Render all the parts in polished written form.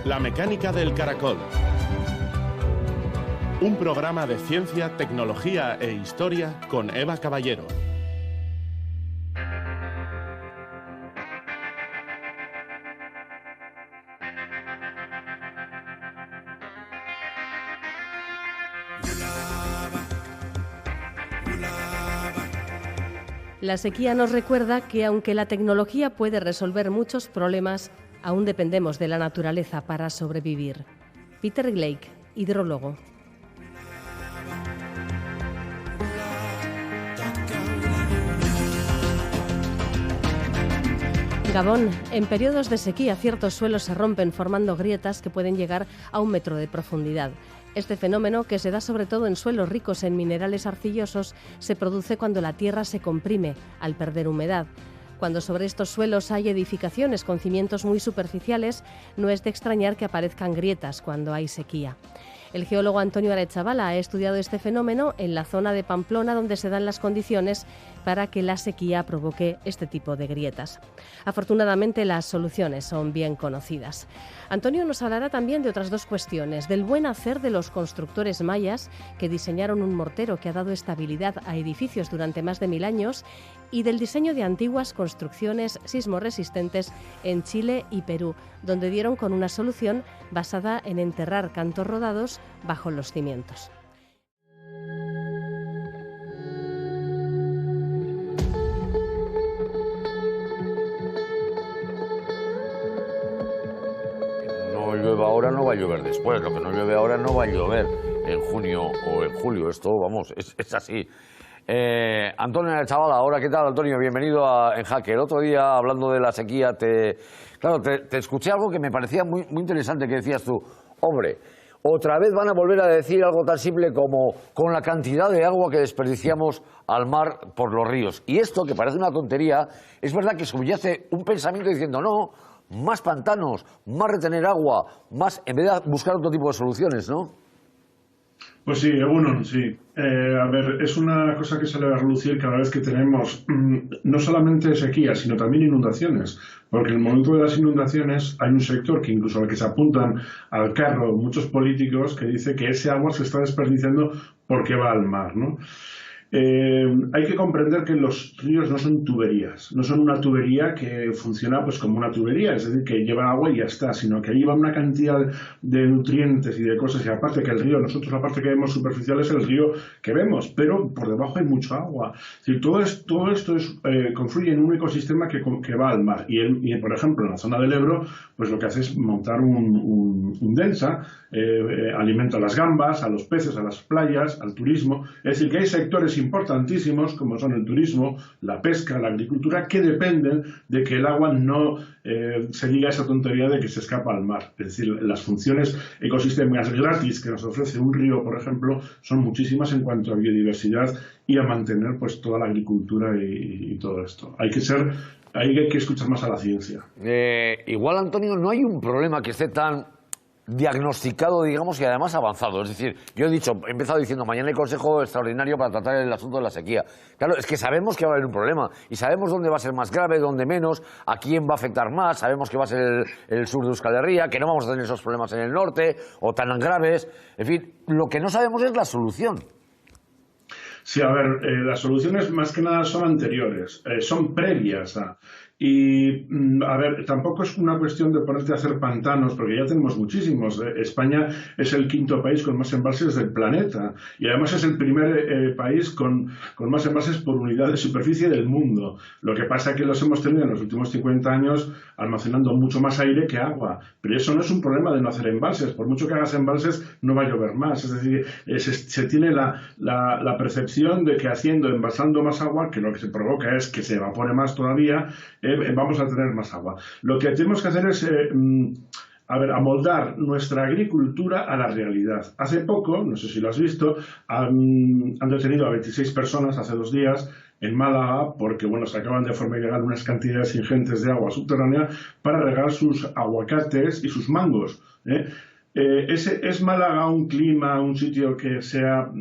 La mecánica del caracol. Un programa de ciencia, tecnología e historia con Eva Caballero. La sequía nos recuerda que aunque la tecnología puede resolver muchos problemas, aún dependemos de la naturaleza para sobrevivir. Peter Glake, hidrólogo. Gabón. En periodos de sequía ciertos suelos se rompen formando grietas que pueden llegar a 1 metro de profundidad. Este fenómeno, que se da sobre todo en suelos ricos en minerales arcillosos, se produce cuando la tierra se comprime al perder humedad. Cuando sobre estos suelos hay edificaciones con cimientos muy superficiales, no es de extrañar que aparezcan grietas cuando hay sequía. El geólogo Antonio Arechavala ha estudiado este fenómeno en la zona de Pamplona, donde se dan las condiciones para que la sequía provoque este tipo de grietas. Afortunadamente, las soluciones son bien conocidas. Antonio nos hablará también de otras dos cuestiones: del buen hacer de los constructores mayas, que diseñaron un mortero que ha dado estabilidad a edificios durante más de 1000 años, y del diseño de antiguas construcciones sismorresistentes en Chile y Perú, donde dieron con una solución basada en enterrar cantos rodados bajo los cimientos. No llueve ahora, no va a llover después. Lo que no llueve ahora no va a llover en junio o en julio. Esto, vamos, es así. Antonio Arechavala, ahora, ¿qué tal, Antonio? Bienvenido a En Jaque. El otro día, hablando de la sequía, te escuché algo que me parecía muy interesante, que decías tú: hombre, otra vez van a volver a decir algo tan simple como con la cantidad de agua que desperdiciamos al mar por los ríos. Y esto, que parece una tontería, es verdad que subyace un pensamiento diciendo: no, más pantanos, más retener agua, más, en vez de buscar otro tipo de soluciones, ¿no? Pues sí, Egunon, sí. A ver, es una cosa que sale a relucir cada vez que tenemos no solamente sequía, sino también inundaciones. Porque en el momento de las inundaciones hay un sector que incluso al que se apuntan al carro muchos políticos, que dice que ese agua se está desperdiciando porque va al mar, ¿no? Hay que comprender que los ríos no son tuberías, no son una tubería que funciona pues como una tubería, es decir, que lleva agua y ya está, sino que lleva una cantidad de nutrientes y de cosas, y aparte que el río, nosotros la parte que vemos superficial es el río que vemos, pero por debajo hay mucho agua. Es decir, todo esto confluye en un ecosistema que va al mar, y por ejemplo en la zona del Ebro, pues lo que hace es montar un densa, alimenta a las gambas, a los peces, a las playas, al turismo. Es decir, que hay sectores importantísimos como son el turismo, la pesca, la agricultura, que dependen de que el agua no se diga esa tontería de que se escapa al mar. Es decir, las funciones ecosistémicas gratis que nos ofrece un río, por ejemplo, son muchísimas en cuanto a biodiversidad y a mantener pues toda la agricultura y todo esto. Hay que escuchar más a la ciencia. Igual, Antonio, no hay un problema que esté tan diagnosticado, digamos, y además avanzado. Es decir, yo he empezado diciendo: mañana hay consejo extraordinario para tratar el asunto de la sequía. Claro, es que sabemos que va a haber un problema y sabemos dónde va a ser más grave, dónde menos, a quién va a afectar más. Sabemos que va a ser el sur de Euskal Herria, que no vamos a tener esos problemas en el norte o tan graves. En fin, lo que no sabemos es la solución. Sí, a ver, las soluciones más que nada son anteriores, son previas a... Y, a ver, tampoco es una cuestión de ponerte a hacer pantanos, porque ya tenemos muchísimos. España es el 5º país con más embalses del planeta, y además es el primer país con más embalses por unidad de superficie del mundo. Lo que pasa es que los hemos tenido en los últimos 50 años almacenando mucho más aire que agua. Pero eso no es un problema de no hacer embalses. Por mucho que hagas embalses, no va a llover más. Es decir, se tiene la percepción de que embalsando más agua, que lo que se provoca es que se evapore más todavía, vamos a tener más agua. Lo que tenemos que hacer es amoldar nuestra agricultura a la realidad. Hace poco, no sé si lo has visto, han detenido a 26 personas hace 2 días en Málaga porque se acaban de formigar unas cantidades ingentes de agua subterránea para regar sus aguacates y sus mangos. ¿Es Málaga un clima, un sitio que sea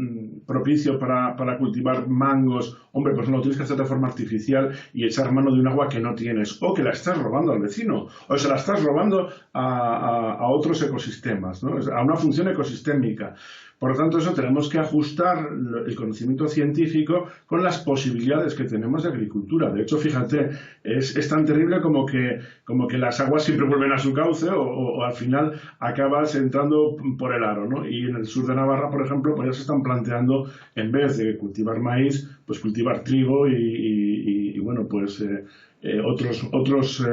propicio para cultivar mangos? Hombre, pues no, tienes que hacer de forma artificial y echar mano de un agua que no tienes, o que la estás robando al vecino, o se la estás robando a otros ecosistemas, ¿no? A una función ecosistémica. Por lo tanto, eso tenemos que ajustar el conocimiento científico con las posibilidades que tenemos de agricultura. De hecho, fíjate, es tan terrible como que las aguas siempre vuelven a su cauce o al final acabas entrando por el aro, ¿no? Y en el sur de Navarra, por ejemplo, pues ya se están planteando, en vez de cultivar maíz, pues cultivar trigo y bueno, pues otros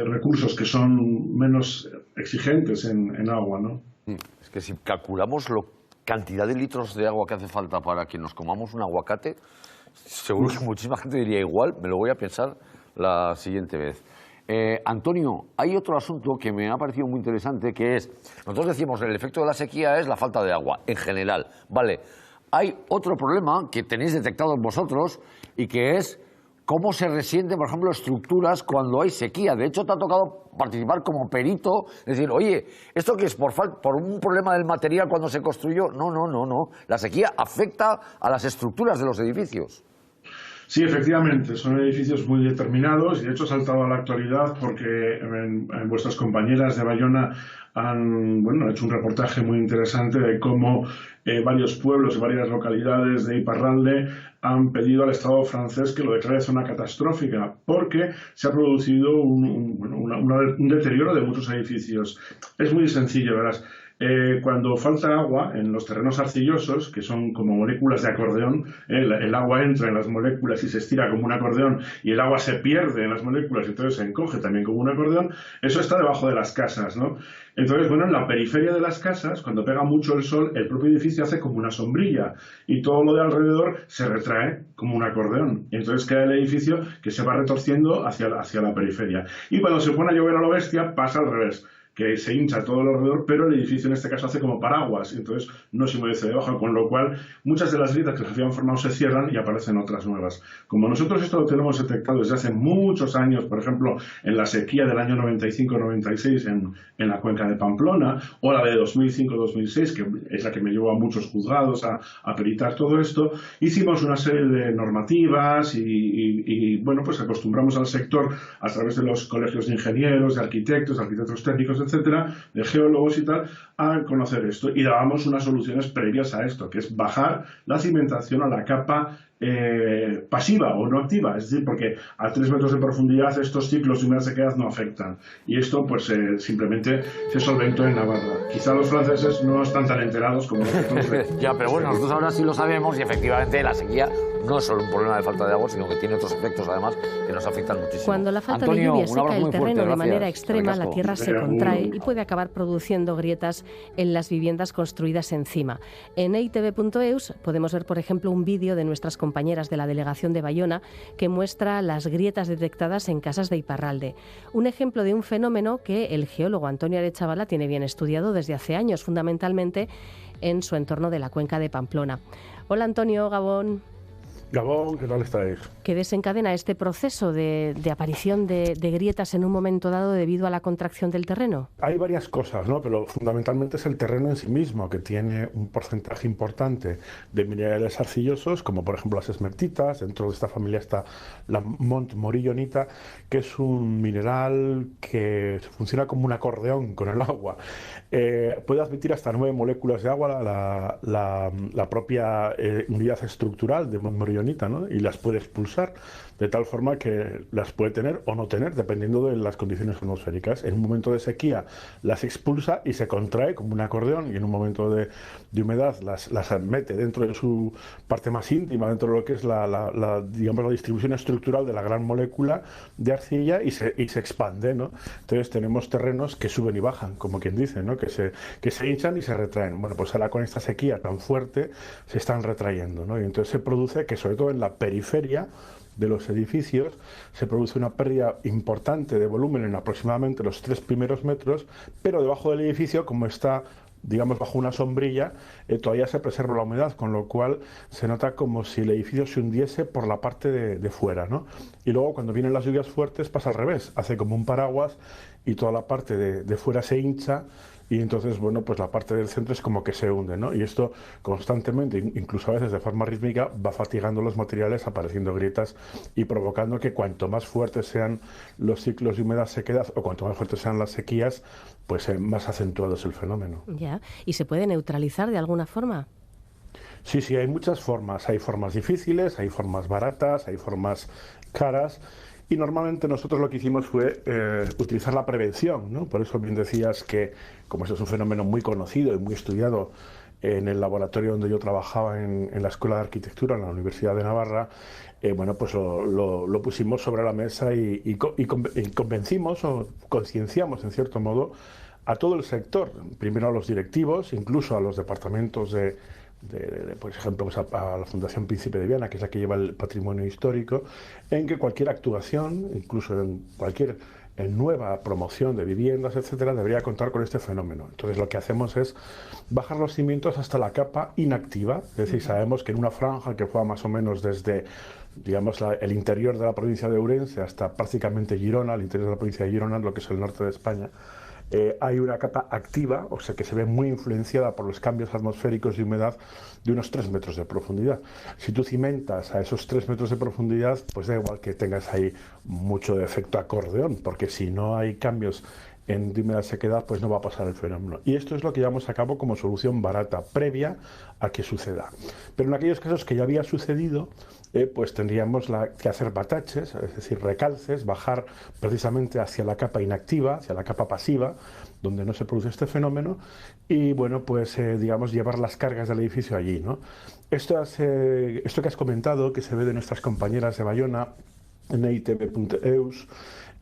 recursos que son menos exigentes en agua, ¿no? Es que si calculamos la cantidad de litros de agua que hace falta para que nos comamos un aguacate, seguro que muchísima gente diría igual, me lo voy a pensar la siguiente vez. Antonio, hay otro asunto que me ha parecido muy interesante, que es, nosotros decíamos, el efecto de la sequía es la falta de agua, en general, ¿vale? Hay otro problema que tenéis detectado vosotros y que es cómo se resienten, por ejemplo, estructuras cuando hay sequía. De hecho, te ha tocado participar como perito, decir, oye, ¿esto qué es por un problema del material cuando se construyó? No. La sequía afecta a las estructuras de los edificios. Sí, efectivamente, son edificios muy determinados y de hecho ha saltado a la actualidad porque vuestras compañeras de Bayona han hecho un reportaje muy interesante de cómo varios pueblos y varias localidades de Iparralde han pedido al Estado francés que lo declare zona catastrófica porque se ha producido un deterioro de muchos edificios. Es muy sencillo, verás. Cuando falta agua en los terrenos arcillosos, que son como moléculas de acordeón, el agua entra en las moléculas y se estira como un acordeón y el agua se pierde en las moléculas y entonces se encoge también como un acordeón, eso está debajo de las casas, ¿no? Entonces, en la periferia de las casas, cuando pega mucho el sol, el propio edificio hace como una sombrilla y todo lo de alrededor se retrae como un acordeón. Y entonces queda el edificio que se va retorciendo hacia la periferia. Y cuando se pone a llover a lo bestia, pasa al revés, que se hincha todo alrededor, pero el edificio en este caso hace como paraguas, entonces no se humedece debajo, con lo cual muchas de las grietas que se habían formado se cierran y aparecen otras nuevas. Como nosotros esto lo tenemos detectado desde hace muchos años, por ejemplo, en la sequía del año 95-96 en la cuenca de Pamplona, o la de 2005-2006, que es la que me llevó a muchos juzgados a peritar todo esto, hicimos una serie de normativas y pues acostumbramos al sector a través de los colegios de ingenieros, de arquitectos técnicos, etcétera, de geólogos y tal, a conocer esto y dábamos unas soluciones previas a esto, que es bajar la cimentación a la capa pasiva o no activa, es decir, porque a 3 metros de profundidad estos ciclos de humedad sequedad no afectan y esto pues simplemente se solventó en Navarra. Quizá los franceses no están tan enterados como nosotros. Ya, pero bueno, nosotros ahora sí lo sabemos y efectivamente la sequía no es solo un problema de falta de agua, sino que tiene otros efectos además que nos afectan muchísimo. Cuando la falta de lluvia seca el terreno de manera extrema, la tierra se contrae y puede acabar produciendo grietas en las viviendas construidas encima. En eitv.eus podemos ver, por ejemplo, un vídeo de nuestras compañeras de la delegación de Bayona que muestra las grietas detectadas en casas de Iparralde. Un ejemplo de un fenómeno que el geólogo Antonio Arechavala tiene bien estudiado desde hace años, fundamentalmente en su entorno de la cuenca de Pamplona. Hola Antonio, Gabón. Gabón, ¿qué tal estáis? ¿Qué desencadena este proceso de aparición de grietas en un momento dado debido a la contracción del terreno? Hay varias cosas, ¿no? Pero fundamentalmente es el terreno en sí mismo, que tiene un porcentaje importante de minerales arcillosos, como por ejemplo las esmertitas. Dentro de esta familia está la montmorillonita, que es un mineral que funciona como un acordeón con el agua. Puede admitir hasta 9 moléculas de agua la propia unidad estructural de montmorillonita, ¿no? Y las puede expulsar de tal forma que las puede tener o no tener dependiendo de las condiciones atmosféricas. En un momento de sequía las expulsa y se contrae como un acordeón, y en un momento de humedad las mete dentro de su parte más íntima, dentro de lo que es la distribución estructural de la gran molécula de arcilla, y se expande, ¿no? Entonces tenemos terrenos que suben y bajan, como quien dice, ¿no? Que se hinchan y se retraen. Bueno, pues ahora con esta sequía tan fuerte se están retrayendo, ¿no? Y entonces se produce que, sobre todo en la periferia de los edificios, se produce una pérdida importante de volumen en aproximadamente los 3 primeros metros, pero debajo del edificio, como está, digamos, bajo una sombrilla, todavía se preserva la humedad, con lo cual se nota como si el edificio se hundiese por la parte de fuera, ¿no? Y luego cuando vienen las lluvias fuertes pasa al revés, hace como un paraguas y toda la parte de fuera se hincha y entonces, bueno, pues la parte del centro es como que se hunde, ¿no? Y esto constantemente, incluso a veces de forma rítmica, va fatigando los materiales, apareciendo grietas y provocando que cuanto más fuertes sean los ciclos de humedad-sequedad o cuanto más fuertes sean las sequías, pues más acentuado es el fenómeno. Ya. ¿Y se puede neutralizar de alguna forma? Sí, sí, hay muchas formas. Hay formas difíciles, hay formas baratas, hay formas caras. Y normalmente nosotros lo que hicimos fue utilizar la prevención, ¿no? Por eso bien decías que, como eso es un fenómeno muy conocido y muy estudiado en el laboratorio donde yo trabajaba en la Escuela de Arquitectura, en la Universidad de Navarra, bueno, pues lo pusimos sobre la mesa y convencimos o concienciamos, en cierto modo, a todo el sector, primero a los directivos, incluso a los departamentos por ejemplo, pues a la Fundación Príncipe de Viana, que es la que lleva el patrimonio histórico, en que cualquier actuación, incluso en nueva promoción de viviendas, etcétera, debería contar con este fenómeno. Entonces lo que hacemos es bajar los cimientos hasta la capa inactiva, es decir, sabemos que en una franja que fue más o menos desde, digamos, el interior de la provincia de Ourense hasta prácticamente Girona, el interior de la provincia de Girona, lo que es el norte de España, hay una capa activa, o sea que se ve muy influenciada por los cambios atmosféricos de humedad de unos 3 metros de profundidad. Si tú cimentas a esos 3 metros de profundidad, pues da igual que tengas ahí mucho de efecto acordeón, porque si no hay cambios en humedad-sequedad, pues no va a pasar el fenómeno. Y esto es lo que llevamos a cabo como solución barata, previa a que suceda. Pero en aquellos casos que ya había sucedido, pues tendríamos que hacer bataches, es decir, recalces, bajar precisamente hacia la capa inactiva, hacia la capa pasiva, donde no se produce este fenómeno, y bueno, pues digamos, llevar las cargas del edificio allí, ¿no? Esto que has comentado, que se ve de nuestras compañeras de Bayona, en eitb.eus,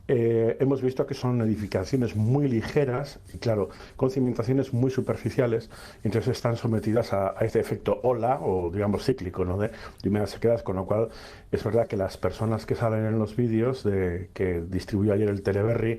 hemos visto que son edificaciones muy ligeras y, claro, con cimentaciones muy superficiales, entonces están sometidas a este efecto ola o, digamos, cíclico, ¿no? de humedad-sequedad, con lo cual es verdad que las personas que salen en los vídeos que distribuyó ayer el Teleberri,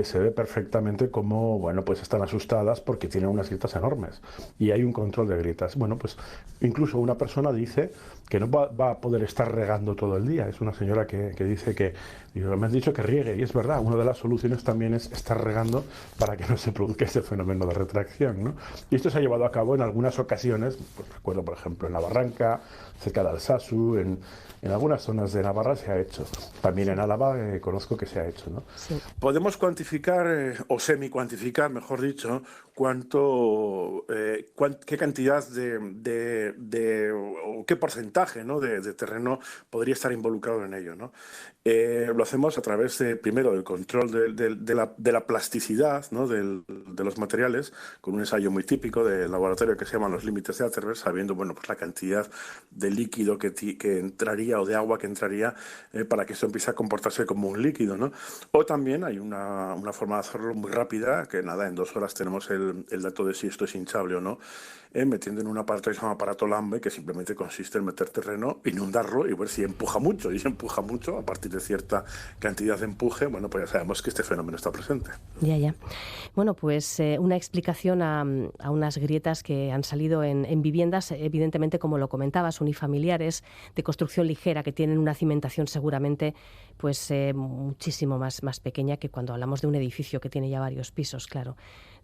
se ve perfectamente cómo, bueno, pues están asustadas porque tienen unas grietas enormes y hay un control de grietas. Bueno, pues incluso una persona dice que no va a poder estar regando todo el día. Es una señora que dice que me han dicho que riegue, y es verdad, una de las soluciones también es estar regando para que no se produzca este fenómeno de retracción, ¿no? Y esto se ha llevado a cabo en algunas ocasiones, pues recuerdo por ejemplo en la Barranca, cerca de Alsasu, en algunas zonas de Navarra se ha hecho. También en Álava conozco que se ha hecho, ¿no? Sí. Podemos cuantificar, o semi-cuantificar, mejor dicho, qué cantidad o qué porcentaje, ¿no? de terreno podría estar involucrado en ello, ¿no? Lo hacemos a través primero del control de la plasticidad, ¿no? de los materiales, con un ensayo muy típico del laboratorio que se llaman los límites de Atterberg, sabiendo, bueno, pues la cantidad de líquido que entraría o de agua que entraría para que esto empiece a comportarse como un líquido, ¿no? O también hay una forma de hacerlo muy rápida, que nada, en 2 horas tenemos el dato de si esto es hinchable o no, metiendo en un aparato que se llama aparato Lambe, que simplemente consiste en meter terreno, inundarlo y ver si empuja mucho. Y si empuja mucho, a partir de cierta cantidad de empuje, bueno, pues ya sabemos que este fenómeno está presente. Ya. Bueno, pues una explicación a unas grietas que han salido en viviendas, evidentemente, como lo comentabas, unifamiliares, de construcción ligera, que tienen una cimentación seguramente pues muchísimo más pequeña que cuando hablamos de un edificio que tiene ya varios pisos, claro.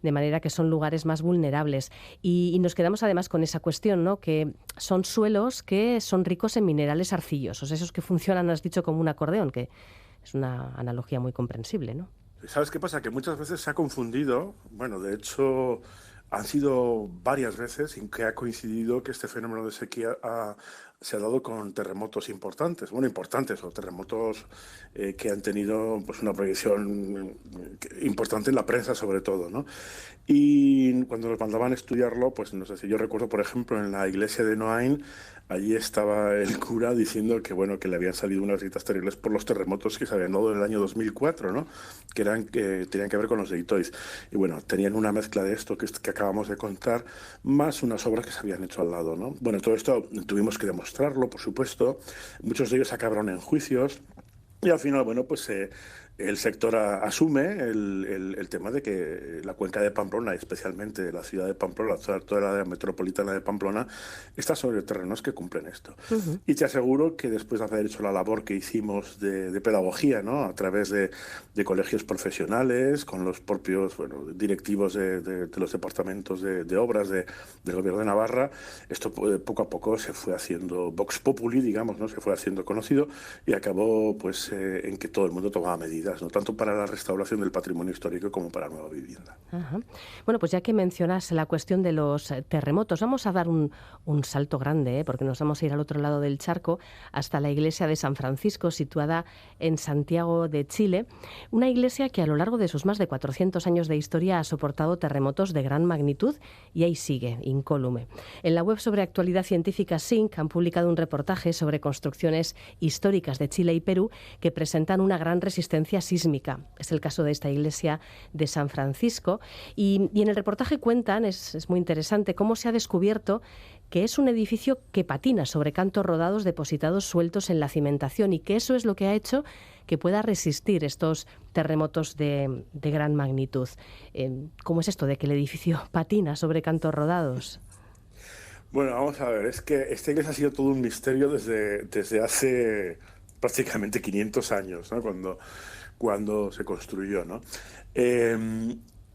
De manera que son lugares más vulnerables. Y nos quedamos además con esa cuestión, ¿no? Que son suelos que son ricos en minerales arcillosos, esos que funcionan, has dicho, como un acordeón, que es una analogía muy comprensible, ¿no? ¿Sabes qué pasa? Que muchas veces se ha confundido, bueno, de hecho han sido varias veces en que ha coincidido que este fenómeno de sequía se ha dado con terremotos importantes, o terremotos que han tenido pues una proyección importante en la prensa sobre todo, ¿no? Y cuando nos mandaban a estudiarlo, pues no sé si yo recuerdo, por ejemplo, en la iglesia de Noain, allí estaba el cura diciendo que bueno, que le habían salido unas grietas terribles por los terremotos que se habían dado en el año 2004, ¿no? Que tenían que ver con los de Itoiz. Y bueno, tenían una mezcla de esto que acabamos de contar, más unas obras que se habían hecho al lado, ¿no? Bueno, todo esto tuvimos que demostrarlo, por supuesto. Muchos de ellos acabaron en juicios. Y al final, bueno, pues el sector asume el tema de que la cuenca de Pamplona, especialmente la ciudad de Pamplona, toda la área metropolitana de Pamplona, está sobre terrenos que cumplen esto. Y te aseguro que después de haber hecho la labor que hicimos de pedagogía, ¿no?, a través de colegios profesionales, con los propios directivos de los departamentos de obras del Gobierno de Navarra, esto poco a poco se fue haciendo vox populi, digamos, ¿no?, se fue haciendo conocido y acabó pues en que todo el mundo tomaba medidas, ¿no?, tanto para la restauración del patrimonio histórico como para nueva vivienda. Ajá. Bueno, pues ya que mencionas la cuestión de los terremotos, vamos a dar un salto grande, porque nos vamos a ir al otro lado del charco, hasta la iglesia de San Francisco, situada en Santiago de Chile, una iglesia que a lo largo de sus más de 400 años de historia ha soportado terremotos de gran magnitud y ahí sigue, incólume. En la web sobre actualidad científica SINC han publicado un reportaje sobre construcciones históricas de Chile y Perú que presentan una gran resistencia sísmica. Es el caso de esta iglesia de San Francisco. Y en el reportaje cuentan, es muy interesante, cómo se ha descubierto que es un edificio que patina sobre cantos rodados depositados sueltos en la cimentación y que eso es lo que ha hecho que pueda resistir estos terremotos de gran magnitud. ¿Cómo es esto de que el edificio patina sobre cantos rodados? Bueno, vamos a ver, es que esta iglesia ha sido todo un misterio desde hace prácticamente 500 años, ¿no?, cuando se construyó, ¿no?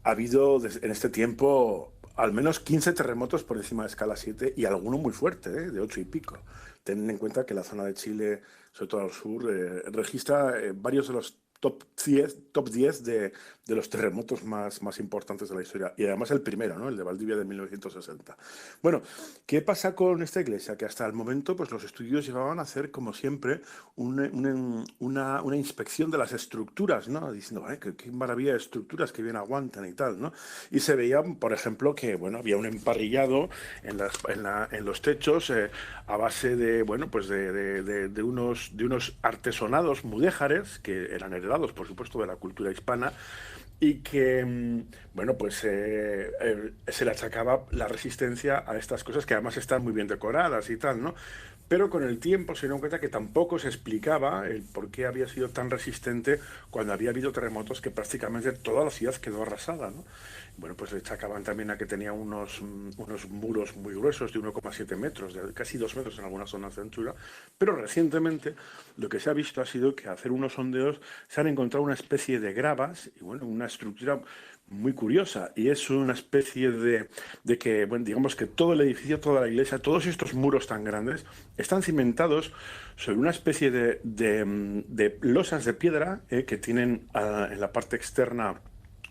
Ha habido en este tiempo al menos 15 terremotos por encima de escala 7 y alguno muy fuerte, de 8 y pico. Ten en cuenta que la zona de Chile, sobre todo al sur, registra varios de los top 10 de los terremotos más importantes de la historia. Y además el primero, ¿no?, el de Valdivia de 1960. Bueno, ¿qué pasa con esta iglesia? Que hasta el momento pues los estudios llevaban a hacer, como siempre, una inspección de las estructuras, ¿no?, diciendo, qué maravilla de estructuras, que bien aguantan y tal, ¿no? Y se veía, por ejemplo, que había un emparrillado en los techos a base de unos artesonados mudéjares que eran heredados, por supuesto, de la cultura hispana, y que, se le achacaba la resistencia a estas cosas que además están muy bien decoradas y tal, ¿no? Pero con el tiempo se dieron cuenta que tampoco se explicaba el por qué había sido tan resistente cuando había habido terremotos que prácticamente toda la ciudad quedó arrasada, ¿no? Bueno, pues le achacaban también a que tenía unos muros muy gruesos de 1,7 metros, de casi 2 metros en algunas zonas de anchura, pero recientemente lo que se ha visto ha sido que al hacer unos sondeos se han encontrado una especie de gravas y una estructura muy curiosa, y es una especie de que, digamos que todo el edificio, toda la iglesia, todos estos muros tan grandes están cimentados sobre una especie de losas de piedra que tienen en la parte externa,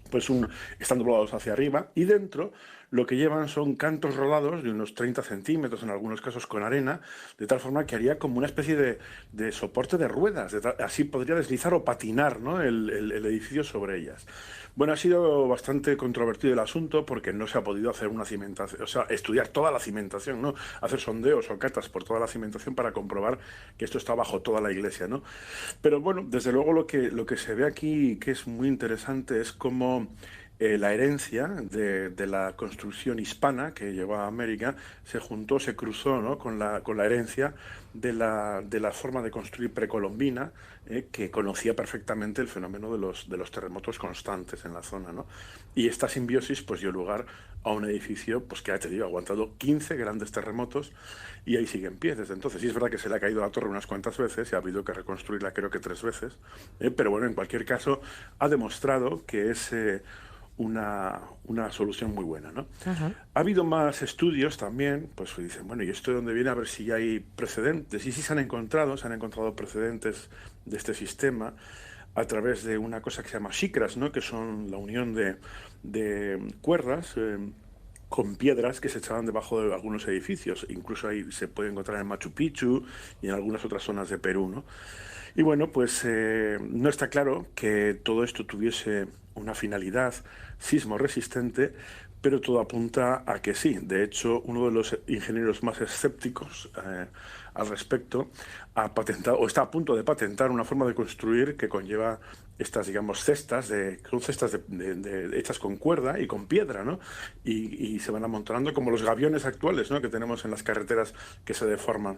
pues están doblados hacia arriba, y dentro lo que llevan son cantos rodados de unos 30 centímetros, en algunos casos con arena, de tal forma que haría como una especie de soporte de ruedas, así podría deslizar o patinar, ¿no?, el edificio sobre ellas. Bueno, ha sido bastante controvertido el asunto porque no se ha podido hacer una cimentación, o sea, estudiar toda la cimentación, ¿no?, hacer sondeos o catas por toda la cimentación para comprobar que esto está bajo toda la iglesia, ¿no? Pero bueno, desde luego lo que se ve aquí, que es muy interesante, es cómo la herencia de la construcción hispana que llegó a América se cruzó, ¿no?, con la herencia de la forma de construir precolombina, que conocía perfectamente el fenómeno de los terremotos constantes en la zona, ¿no? Y esta simbiosis pues dio lugar a un edificio pues que ha aguantado 15 grandes terremotos y ahí sigue en pie desde entonces. Y es verdad que se le ha caído la torre unas cuantas veces y ha habido que reconstruirla creo que 3 veces, pero bueno, en cualquier caso ha demostrado que es una solución muy buena, ¿no? Ajá. Ha habido más estudios también, pues dicen, bueno, ¿y esto de dónde viene? A ver si ya hay precedentes. Y sí se han encontrado precedentes de este sistema a través de una cosa que se llama shikras, ¿no?, que son la unión de cuerdas con piedras que se echaban debajo de algunos edificios. Incluso ahí se puede encontrar en Machu Picchu y en algunas otras zonas de Perú, ¿no? Y bueno, pues no está claro que todo esto tuviese una finalidad sismo resistente, pero todo apunta a que sí. De hecho, uno de los ingenieros más escépticos al respecto, ha patentado, o está a punto de patentar, una forma de construir que conlleva estas, digamos, cestas, son cestas hechas con cuerda y con piedra, ¿no? Y se van amontonando como los gaviones actuales, ¿no?, que tenemos en las carreteras que se deforman.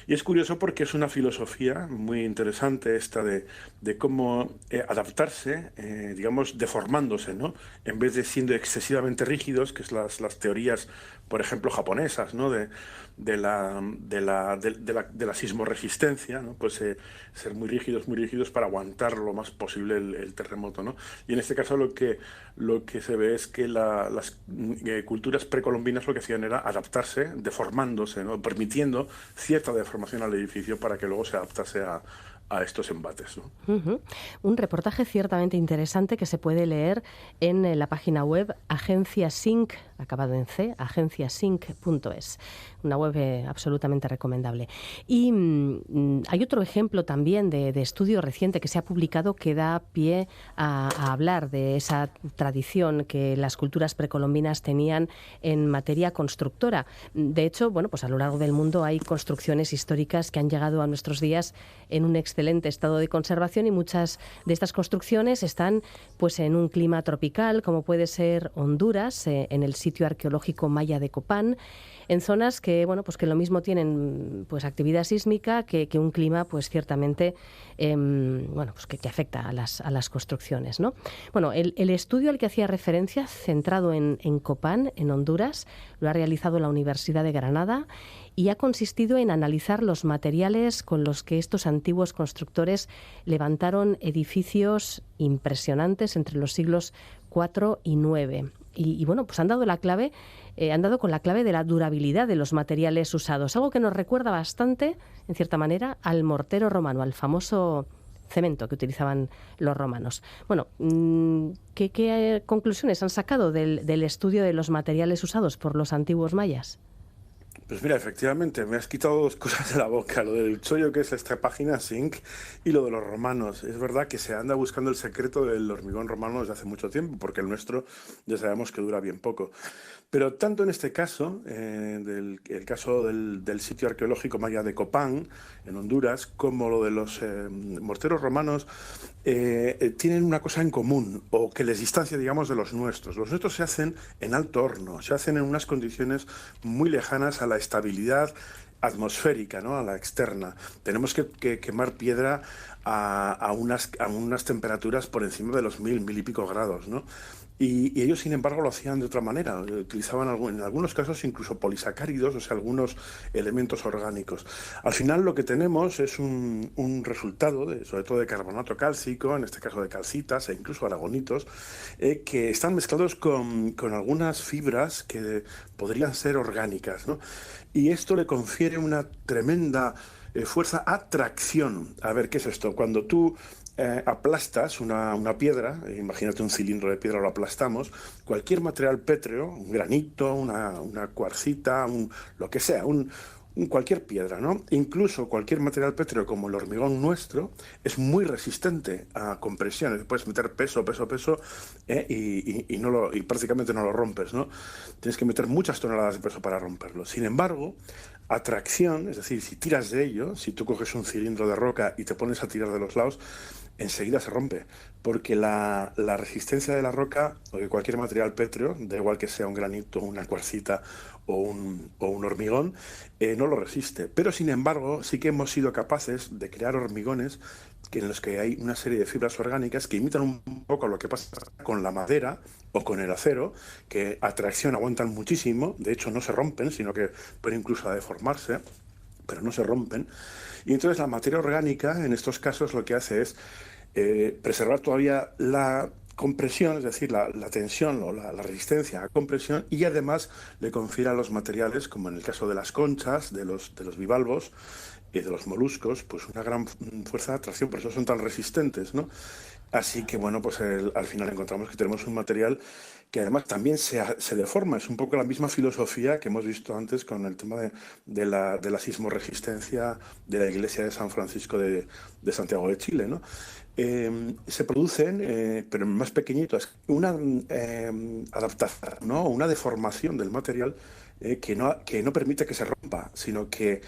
Y es curioso porque es una filosofía muy interesante esta de cómo adaptarse, digamos, deformándose, ¿no? En vez de siendo excesivamente rígidos, que es las teorías, por ejemplo, japonesas, ¿no?, de la sismoresistencia, ¿no? Pues ser muy rígidos para aguantar lo más posible el terremoto, ¿no? Y en este caso lo que se ve es que las culturas precolombinas lo que hacían era adaptarse, deformándose, ¿no?, permitiendo cierta deformación al edificio para que luego se adaptase a estos embates, ¿no? Un reportaje ciertamente interesante que se puede leer en la página web agenciasync, acabado en C, agenciasync.es. Una web absolutamente recomendable. Y hay otro ejemplo también de estudio reciente que se ha publicado que da pie a hablar de esa tradición que las culturas precolombinas tenían en materia constructora. De hecho, bueno, pues a lo largo del mundo hay construcciones históricas que han llegado a nuestros días en un excelente estado de conservación y muchas de estas construcciones están pues en un clima tropical, como puede ser Honduras, en el sitio arqueológico maya de Copán, en zonas que, bueno, pues que lo mismo tienen pues actividad sísmica que un clima pues ciertamente bueno, pues que afecta a las construcciones, ¿no? Bueno, el estudio al que hacía referencia, centrado en Copán, en Honduras, lo ha realizado la Universidad de Granada y ha consistido en analizar los materiales con los que estos antiguos constructores levantaron edificios impresionantes entre los siglos IV y IX. Y bueno, pues han dado con la clave de la durabilidad de los materiales usados, algo que nos recuerda bastante, en cierta manera, al mortero romano, al famoso cemento que utilizaban los romanos. Bueno, ¿qué conclusiones han sacado del estudio de los materiales usados por los antiguos mayas? Pues mira, efectivamente, me has quitado dos cosas de la boca, lo del chollo, que es esta página Sync, y lo de los romanos. Es verdad que se anda buscando el secreto del hormigón romano desde hace mucho tiempo, porque el nuestro ya sabemos que dura bien poco. Pero tanto en este caso, el caso del sitio arqueológico maya de Copán, en Honduras, como lo de los morteros romanos, tienen una cosa en común, o que les distancia, digamos, de los nuestros. Los nuestros se hacen en alto horno, se hacen en unas condiciones muy lejanas a la estabilidad atmosférica, ¿no?, a la externa. Tenemos que quemar piedra a unas temperaturas por encima de los 1000 y pico grados, ¿no? Y ellos, sin embargo, lo hacían de otra manera. Utilizaban en algunos casos incluso polisacáridos, o sea, algunos elementos orgánicos. Al final lo que tenemos es un resultado, sobre todo de carbonato cálcico, en este caso de calcitas e incluso aragonitos, que están mezclados con algunas fibras que podrían ser orgánicas, ¿no? Y esto le confiere una tremenda fuerza a tracción. A ver, ¿qué es esto? Cuando tú aplastas una piedra, imagínate un cilindro de piedra, lo aplastamos, cualquier material pétreo, un granito, una cuarcita, lo que sea, cualquier piedra, ¿no? Incluso cualquier material pétreo como el hormigón nuestro es muy resistente a compresiones. Puedes meter peso y prácticamente no lo rompes, ¿no? Tienes que meter muchas toneladas de peso para romperlo. Sin embargo, a tracción, es decir, si tiras de ello, si tú coges un cilindro de roca y te pones a tirar de los lados, enseguida se rompe, porque la resistencia de la roca o de cualquier material pétreo, da igual que sea un granito, una cuarcita o un hormigón, no lo resiste. Pero sin embargo sí que hemos sido capaces de crear hormigones en los que hay una serie de fibras orgánicas que imitan un poco lo que pasa con la madera o con el acero, que a tracción aguantan muchísimo, de hecho no se rompen, sino que pueden incluso deformarse, pero no se rompen. Y entonces la materia orgánica en estos casos lo que hace es preservar todavía la compresión, es decir, la tensión o la resistencia a compresión, y además le confiere a los materiales, como en el caso de las conchas, de los bivalvos y de los moluscos, pues una gran fuerza de atracción, por eso son tan resistentes, ¿no? Así que, bueno, pues al final encontramos que tenemos un material que además también se deforma. Es un poco la misma filosofía que hemos visto antes con el tema de la sismoresistencia de la iglesia de San Francisco de Santiago de Chile, ¿no? Se producen, pero más pequeñitos, una adaptación, ¿no?, una deformación del material que no permite que se rompa, sino que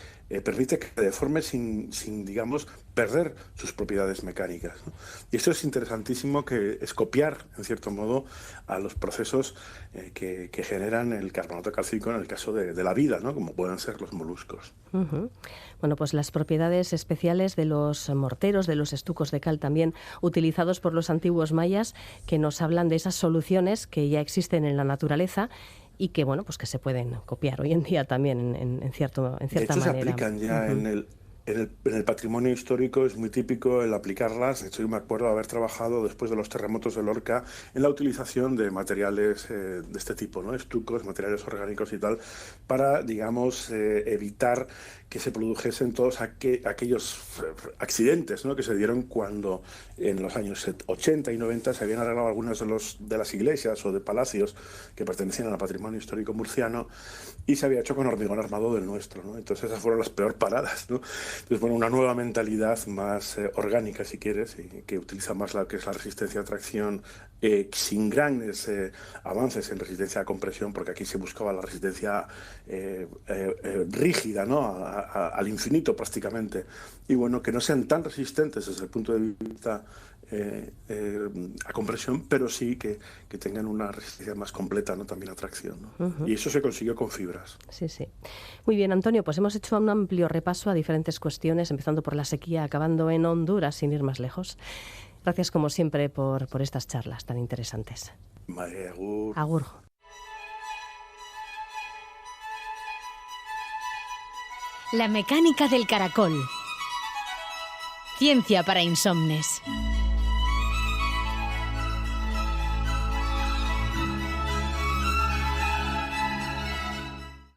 permite que se deforme sin, digamos, perder sus propiedades mecánicas, ¿no? Y esto es interesantísimo, que es copiar, en cierto modo, a los procesos que generan el carbonato cálcico en el caso de la vida, ¿no? Como pueden ser los moluscos. Uh-huh. Bueno, pues las propiedades especiales de los morteros, de los estucos de cal también utilizados por los antiguos mayas, que nos hablan de esas soluciones que ya existen en la naturaleza y que, bueno, pues que se pueden copiar hoy en día también en cierta manera. De hecho, se aplican ya en el patrimonio histórico. Es muy típico el aplicarlas. De hecho, yo me acuerdo de haber trabajado después de los terremotos de Lorca en la utilización de materiales de este tipo, ¿no? Estucos, materiales orgánicos y tal, para, digamos, evitar que se produjesen todos aquellos accidentes, ¿no? Que se dieron cuando en los años 80 y 90 se habían arreglado algunas de las iglesias o de palacios que pertenecían al patrimonio histórico murciano, y se había hecho con hormigón armado del nuestro, ¿no? Entonces esas fueron las peor paradas, ¿no? Entonces, bueno, una nueva mentalidad más orgánica, si quieres, y que utiliza más la que es la resistencia a tracción, sin grandes avances en resistencia a compresión, porque aquí se buscaba la resistencia rígida, ¿no? Al infinito prácticamente. Y bueno, que no sean tan resistentes desde el punto de vista a compresión, pero sí que tengan una resistencia más completa, ¿no? También a tracción, ¿no? Uh-huh. Y eso se consiguió con fibras. Sí, sí. Muy bien, Antonio, pues hemos hecho un amplio repaso a diferentes cuestiones, empezando por la sequía, acabando en Honduras, sin ir más lejos. Gracias, como siempre, por estas charlas tan interesantes. Vale, agur. Agur. La mecánica del caracol. Ciencia para insomnes.